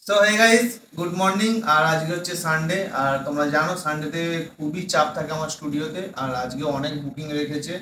So hey guys, good morning. আর আজকে হচ্ছে সানডে, আর তোমরা জানো সানডেতে খুবই চাপ থাকে আমার স্টুডিওতে। আর আজকে অনেক বুকিং রেখেছে,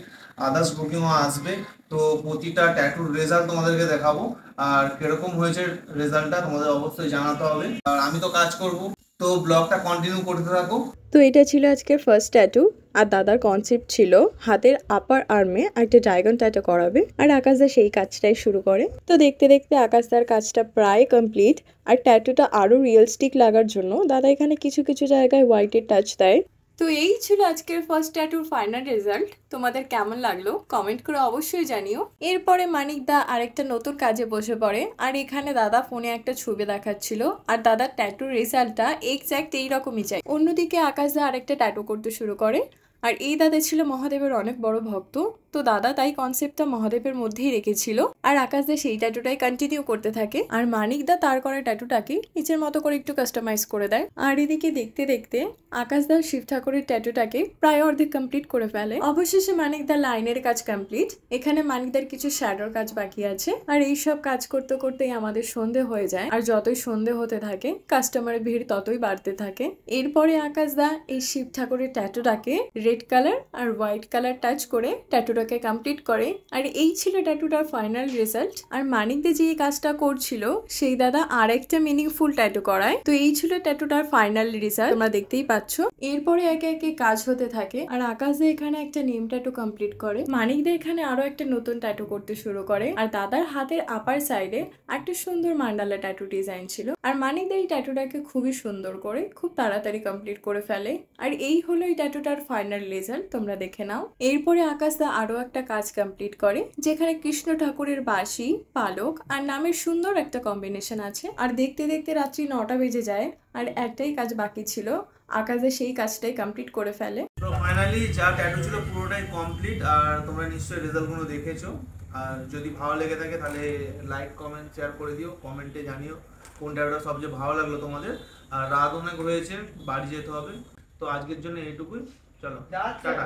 আদার্স বুকিংও আসবে। তো প্রতিটা ট্যাটুর রেজাল্ট তোমাদেরকে দেখাবো, আর কিরকম হয়েছে রেজাল্টটা তোমাদের অবশ্যই জানাতে হবে। আর আমি তো কাজ করব, তো ব্লগটা কন্টিনিউ করতে থাকো। তো এটা ছিল আজকের ফার্স্ট ট্যাটু। আর দাদার কনসেপ্ট ছিল হাতের আপার আর্মে একটা ড্রাগন ট্যাটু করাবে, আর আকাশদা সেই কাজটাই শুরু করে। তো দেখতে দেখতে আকাশদার কাজটা প্রায় কমপ্লিট। আর ট্যাটুটা আরো রিয়েলিস্টিক লাগার জন্য দাদা এখানে কিছু কিছু জায়গায় হোয়াইটের টাচ দেয়। তো এই ছিল আজকের ফার্স্ট ট্যাটুর ফাইনাল রেজাল্ট। তোমাদের কেমন লাগলো কমেন্ট করে অবশ্যই জানিও। এরপরে মানিক দা আরেকটা নতুন কাজে বসে পড়ে, আর এখানে দাদা ফোনে একটা ছবি দেখাচ্ছিল, আর দাদার ট্যাটুর রেজাল্টটা এক্স্যাক্ট এইরকমই চাই। অন্যদিকে আকাশ দা আরেকটা ট্যাটু করতে শুরু করে। আর এই দাদা ছিল মহাদেবের অনেক বড় ভক্ত, তো দাদা তাই কনসেপ্টটা মহাদেবের মধ্যেই রেখেছিল। আর আকাশ দা সেই ট্যাটুটাই কন্টিনিউ করতে থাকে, আর মানিক দা তার করা ট্যাটুটাকে নিজের মতো করে একটু কাস্টমাইজ করে দেয়। আর এদিকে দেখতে দেখতে আকাশ দা শিব ঠাকুরের ট্যাটুটাকে প্রায় অর্ধেক কমপ্লিট করে ফেলে। অবশেষে মানিক দা লাইনের কাজ কমপ্লিট। এখানে মানিকদার কিছু শ্যাডোর কাজ বাকি আছে। আর এইসব কাজ করতে করতেই আমাদের সন্ধে হয়ে যায়, আর যতই সন্ধে হতে থাকে কাস্টমারের ভিড় ততই বাড়তে থাকে। এরপরে আকাশ দা এই শিব ঠাকুরের ট্যাটুটাকে রেড কালার আর হোয়াইট কালার টাচ করে ট্যাটুটাকে কমপ্লিট করে। আর এই ছিল ট্যাটুটার ফাইনাল রেজাল্ট। আর মানিক দা যে কাজটা করছিল সেই দাদা আর একটা মিনিংফুল ট্যাটু করায়। তো এই ছিল ট্যাটুটার ফাইনাল রেজাল্ট, তোমরা দেখতেই পাচ্ছ। এরপরে একে একে কাজ হতে থাকে, আর আকাশ দা এখানে একটা নেম ট্যাটু কমপ্লিট করে। মানিক দা এখানে আরো একটা নতুন ট্যাটু করতে শুরু করে, আর দাদার হাতের আপার সাইডে একটা সুন্দর মান্ডালা ট্যাটু ডিজাইন ছিল। আর মানিক দা এই ট্যাটুটাকে খুবই সুন্দর করে খুব তাড়াতাড়ি কমপ্লিট করে ফেলে। আর এই হলো এই ট্যাটুটার ফাইনাল রেজাল্ট, তোমরা দেখে নাও। এরপরে আকাশ দা আরো একটা কাজ কমপ্লিট করে, যেখানে কৃষ্ণ ঠাকুরের বাঁশি, পালক আর নামের সুন্দর একটা কম্বিনেশন আছে। আর দেখতে দেখতে রাত্রি 9টা বেজে যায়, আর একটাই কাজ বাকি ছিল। আকাশে সেই কাজটাই কমপ্লিট করে ফেলে। তো ফাইনালি যা ট্যাটু ছিল পুরোটাই কমপ্লিট, আর তোমরা নিশ্চয়ই রেজাল্টগুলো দেখেছো। আর যদি ভালো লেগে থাকে তাহলে লাইক কমেন্ট শেয়ার করে দিও, কমেন্টে জানিও কোন ট্যাটুটা সবচেয়ে ভালো লাগলো তোমাদের। আর রাত অনেক হয়েছে, বাড়ি যেতে হবে। তো আজকের জন্য এইটুকুই, চলো টাটা।